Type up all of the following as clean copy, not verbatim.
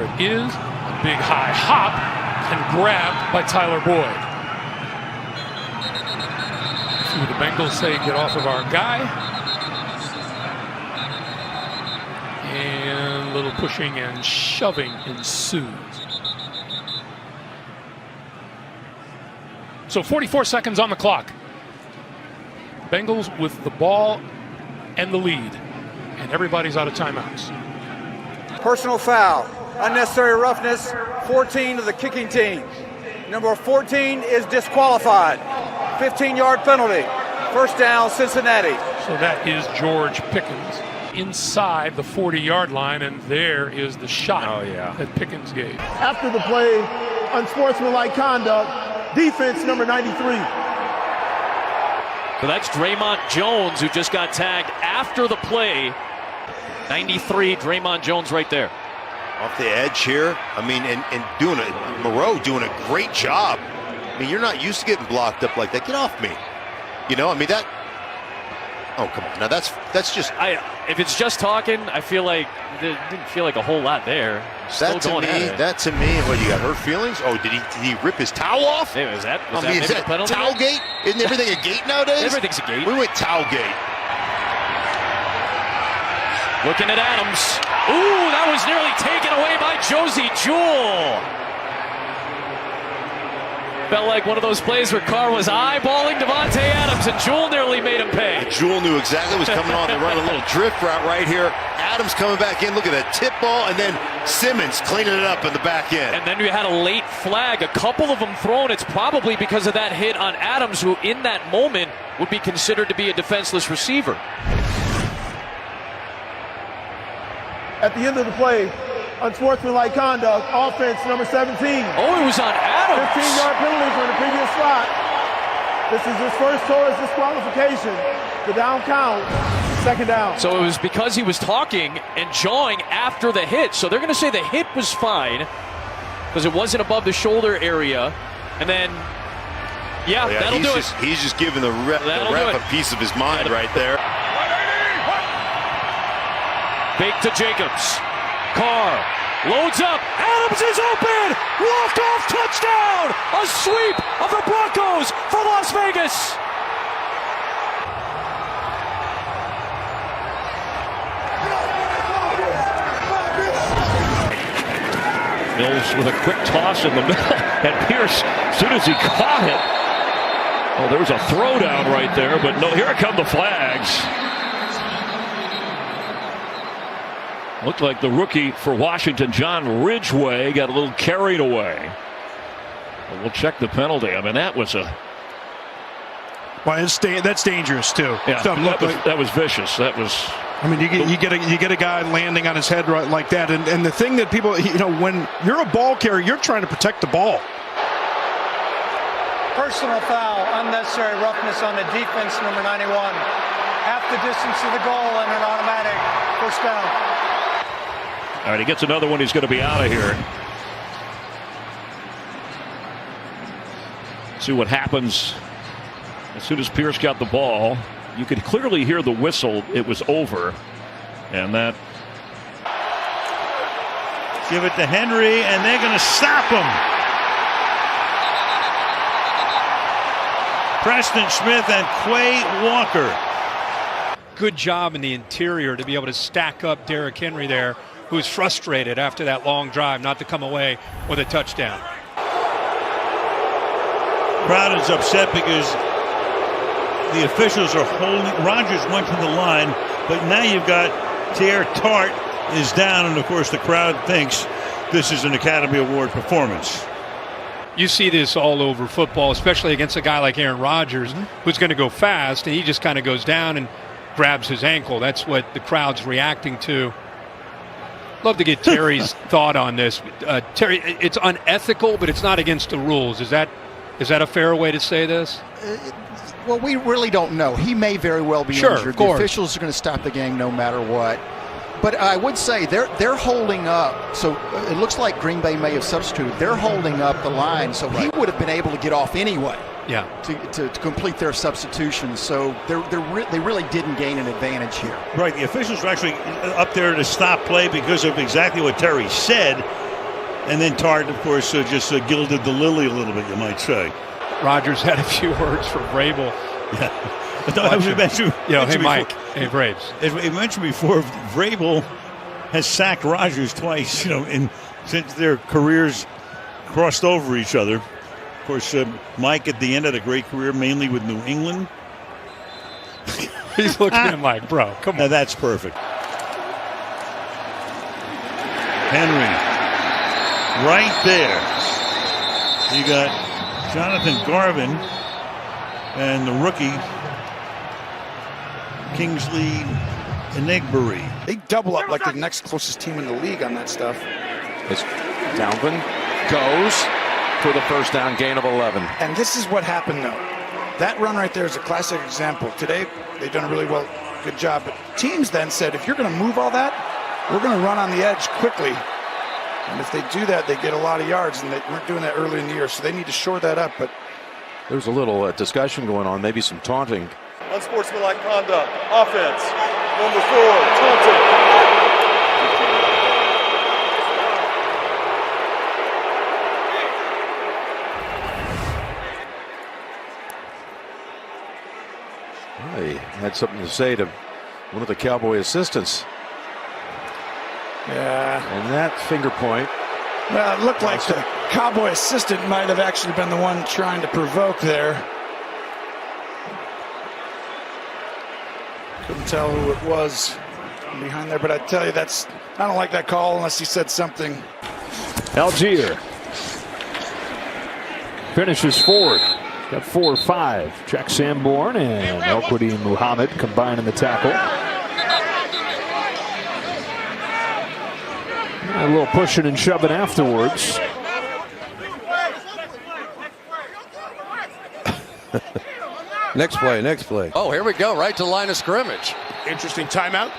it is. A big high hop and grabbed by Tyler Boyd. See what the Bengals say, get off of our guy. And a little pushing and shoving ensues. So 44 seconds on the clock. Bengals with the ball and the lead. And everybody's out of timeouts. Personal foul. Unnecessary roughness. 14 to the kicking team. Number 14 is disqualified. 15-yard penalty. First down, Cincinnati. So that is George Pickens inside the 40-yard line, and there is the shot that Pickens gave. After the play, unsportsmanlike conduct, defense number 93. So that's Draymond Jones, who just got tagged after the play. 93, Draymond Jones right there. Off the edge here. I mean, and Moreau doing a great job. I mean, you're not used to getting blocked up like that. Get off me. You know, I mean, that. Oh, come on. Now that's just. If it's just talking, I feel like there didn't feel like a whole lot there. That to me, what, you got hurt feelings? Oh, did he rip his towel off? Hey, was that maybe a penalty? Towel gate? Isn't everything a gate nowadays? Everything's a gate. We went towel gate. Looking at Adams. Ooh, that was nearly taken away by Josie Jewell. Felt like one of those plays where Carr was eyeballing Devontae Adams, and Jewell nearly made him pay. Jewell knew exactly what was coming on. They run a little drift route right here. Adams coming back in. Look at that tip ball, and then Simmons cleaning it up in the back end. And then you had a late flag, a couple of them thrown. It's probably because of that hit on Adams, who in that moment would be considered to be a defenseless receiver. At the end of the play, unsportsmanlike conduct, offense number 17. Oh, it was on Adams. 15-yard penalty from the previous slot. This is his first towards disqualification. The down count, second down. So it was because he was talking and jawing after the hit. So they're going to say the hit was fine because it wasn't above the shoulder area. And then, that'll do it. He's just giving the ref a piece of his mind right there. Fake to Jacobs. Carr loads up. Adams is open. Walked off touchdown. A sweep of the Broncos for Las Vegas. Mills with a quick toss in the middle. And Pierce, as soon as he caught it. Oh, there was a throwdown right there. But no, here come the flags. Looked like the rookie for Washington, John Ridgeway, got a little carried away. But we'll check the penalty. I mean, that was a... Well, that's dangerous, too. Yeah, that was vicious. That was... I mean, you get a guy landing on his head right like that. And the thing that people, when you're a ball carrier, you're trying to protect the ball. Personal foul, unnecessary roughness on the defense, number 91. Half the distance to the goal and an automatic first down. All right, he gets another one. He's going to be out of here. See what happens as soon as Pierce got the ball. You could clearly hear the whistle. It was over. And that. Give it to Henry, and they're going to stop him. Preston Smith and Quay Walker. Good job in the interior to be able to stack up Derrick Henry there, who's frustrated after that long drive not to come away with a touchdown. Crowd is upset because the officials are holding. Rodgers went to the line, but now you've got Tear Tart is down, and of course the crowd thinks this is an Academy Award performance. You see this all over football, especially against a guy like Aaron Rodgers, who's going to go fast, and he just kind of goes down and grabs his ankle. That's what the crowd's reacting to. Love to get Terry's thought on this. Terry, it's unethical, but it's not against the rules. Is that a fair way to say this? Well, we really don't know. He may very well be injured. The officials are going to stop the game no matter what. But I would say they're holding up. So it looks like Green Bay may have substituted. They're holding up the line, so he would have been able to get off anyway. Yeah. To complete their substitution. So they really didn't gain an advantage here. Right. The officials were actually up there to stop play because of exactly what Terry said. And then Tart, of course, just gilded the lily a little bit, you might say. Rodgers had a few words for Vrabel. Yeah. Hey, Mike. Hey, Braves. As we mentioned before, Vrabel has sacked Rodgers twice, since their careers crossed over each other. Of course, Mike at the end had a great career, mainly with New England. He's looking at Mike, bro. Come on. Now that's perfect. Henry, right there. You got Jonathan Garvin and the rookie Kingsley Enigbury. They double up like the next closest team in the league on that stuff. As Dalvin goes for the first down, gain of 11. And this is what happened, though. That run right there is a classic example. Today, they've done a really good job. But teams then said, if you're going to move all that, we're going to run on the edge quickly. And if they do that, they get a lot of yards, and they weren't doing that early in the year, so they need to shore that up. But there's a little discussion going on, maybe some taunting. Unsportsmanlike conduct. Offense. Number 4, taunting. He had something to say to one of the Cowboy assistants. Yeah. And that finger point. Well, it looked like the Cowboy assistant might have actually been the one trying to provoke there. Couldn't tell who it was behind there, but I tell you, I don't like that call unless he said something. Algier finishes forward. Got 4 or 5. Jack Sanborn and Elquity Muhammad combine in the tackle. A little pushing and shoving afterwards. Next play. Oh, here we go, right to the line of scrimmage. Interesting timeout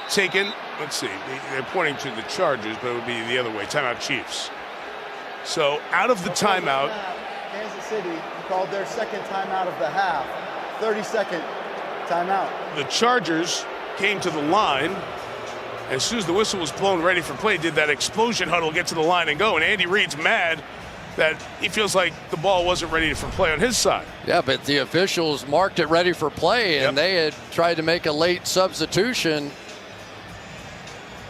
taken. Let's see, they're pointing to the Chargers, but it would be the other way. Timeout Chiefs. So out of the timeout. Kansas City called their second timeout of the half. 30-second timeout. The Chargers came to the line. As soon as the whistle was blown, ready for play, did that explosion huddle, get to the line and go. And Andy Reid's mad that he feels like the ball wasn't ready for play on his side. Yeah, but the officials marked it ready for play, and they had tried to make a late substitution.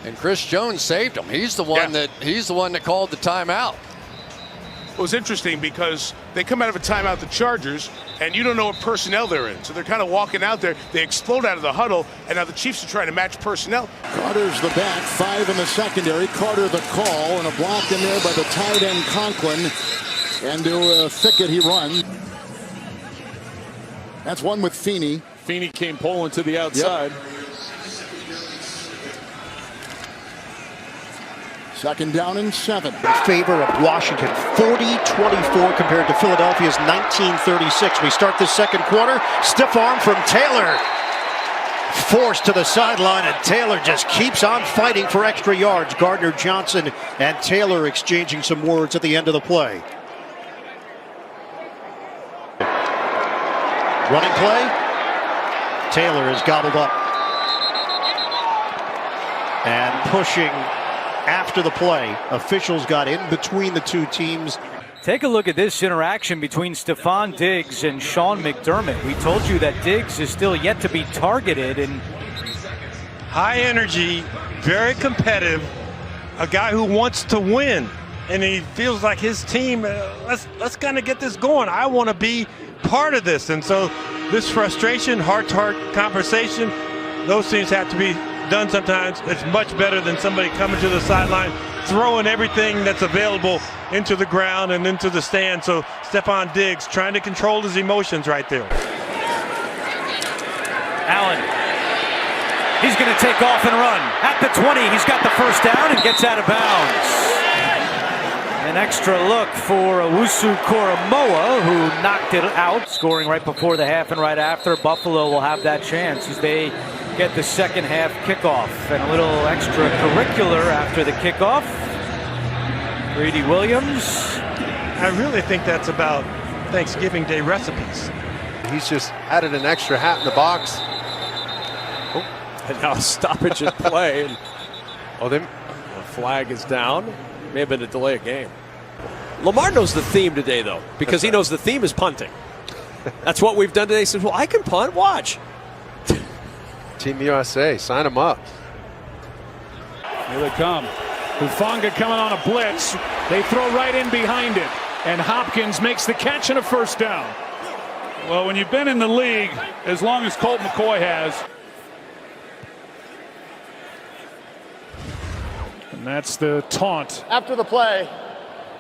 And Chris Jones saved him. He's the one that called the timeout. It was interesting because they come out of a timeout, the Chargers, and you don't know what personnel they're in. So they're kind of walking out there. They explode out of the huddle, and now the Chiefs are trying to match personnel. Carter's the back, 5 in the secondary. Carter the call, and a block in there by the tight end Conklin. And to a thicket he runs. That's one with Feeney. Feeney came pulling to the outside. Yep. Second down and 7. In favor of Washington, 40-24 compared to Philadelphia's 19-36. We start the second quarter. Stiff arm from Taylor. Forced to the sideline, and Taylor just keeps on fighting for extra yards. Gardner Johnson and Taylor exchanging some words at the end of the play. Running play. Taylor is gobbled up. And pushing after the play. Officials got in between the two teams. Take a look at this interaction between Stephon Diggs and Sean McDermott. We told you that Diggs is still yet to be targeted. And high energy, very competitive, a guy who wants to win. And he feels like his team, let's kind of get this going. I want to be part of this. And so this frustration, heart-to-heart conversation, those things have to be done sometimes. It's much better than somebody coming to the sideline, throwing everything that's available into the ground and into the stand. So Stephon Diggs trying to control his emotions right there. Allen, he's going to take off and run. At the 20, he's got the first down and gets out of bounds. An extra look for Owusu Koromoa, who knocked it out, scoring right before the half and right after. Buffalo will have that chance as they get the second half kickoff. And a little extracurricular after the kickoff. Greedy Williams. I really think that's about Thanksgiving Day recipes. He's just added an extra hat in the box. And now stoppage at play. And, the flag is down. May have been a delay of game. Lamar knows the theme today, though, because he knows the theme is punting. That's what we've done today. He says, well, I can punt. Watch. Team USA, sign them up. Here they come. Hufanga coming on a blitz. They throw right in behind it. And Hopkins makes the catch and a first down. Well, when you've been in the league as long as Colt McCoy has. And that's the taunt. After the play,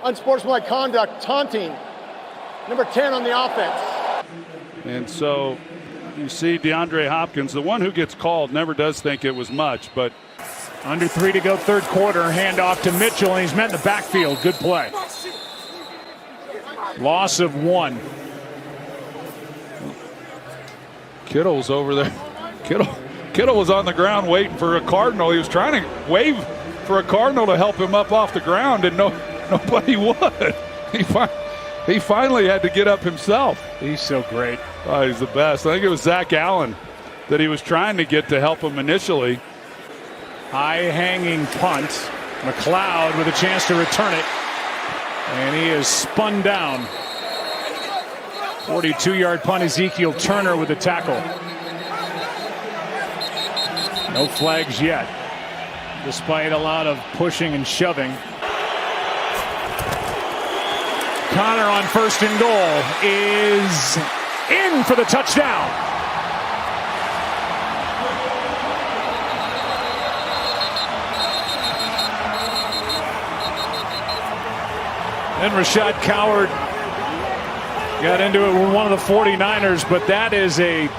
unsportsmanlike conduct, taunting. Number 10 on the offense. And so you see DeAndre Hopkins, the one who gets called, never does think it was much, but under 3 to go, third quarter. Handoff to Mitchell, and he's met in the backfield. Good play. Loss of 1. Kittle's over there. Kittle was on the ground waiting for a Cardinal. He was trying to wave for a Cardinal to help him up off the ground, and nobody would. He finally had to get up himself. He's so great. Oh, he's the best. I think it was Zach Allen that he was trying to get to help him initially. High-hanging punt. McLeod with a chance to return it. And he is spun down. 42-yard punt, Ezekiel Turner with the tackle. No flags yet, despite a lot of pushing and shoving. Connor on first and goal is in for the touchdown. And Rashad Coward got into it with one of the 49ers, but that is a